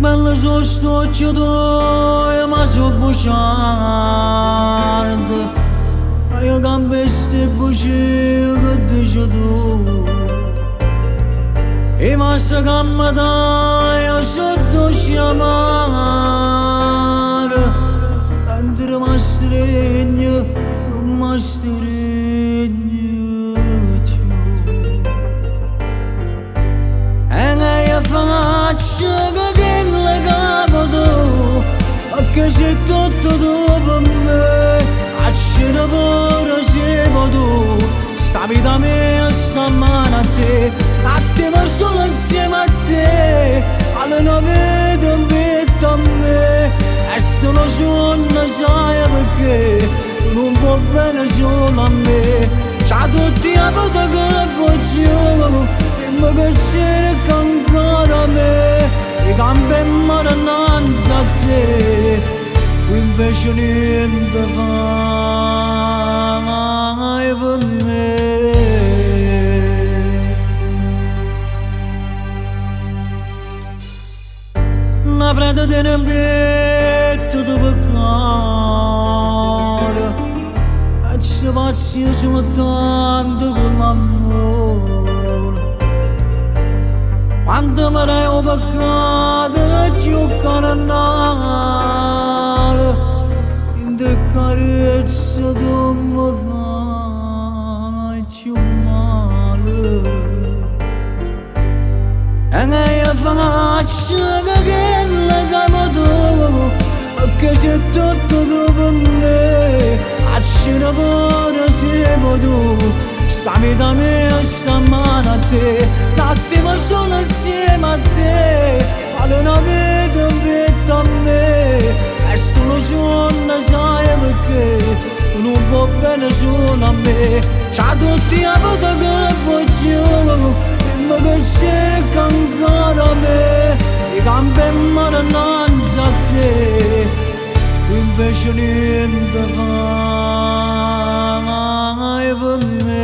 Bello giusto ci do ma so buciardo io gambeste buci che dice tu e massa gamma io sotto chiamare andare mastregno e io faccio che c'è tutto dopo me a c'era pure siamo tu sta vita mia sta mano a te ma solo insieme a te alle 9 ti invito a me e sto una giorno sai perché non va bene solo a me c'ha tutti a foto che voglio e mi piacere che ancora a me i campi in mano innanzi a te invece niente fai per me una preda di riempito di peccato e ci faccio soltanto con l'amore quando mi dai un peccato che ci ho carnale in te carezza tu mi fai più male e io faccio che le camo tu perché c'è tutto dopo me a c'era pure siamo tu sta vita mia sta mano a te l'attimo sono insieme a te alle una vita invito a me e sto lo giorno sai perché non va bene solo a me c'ha tutti a foto che voglio e mi piacere che ancora a me i campi in mano innanzi a te invece niente fai per me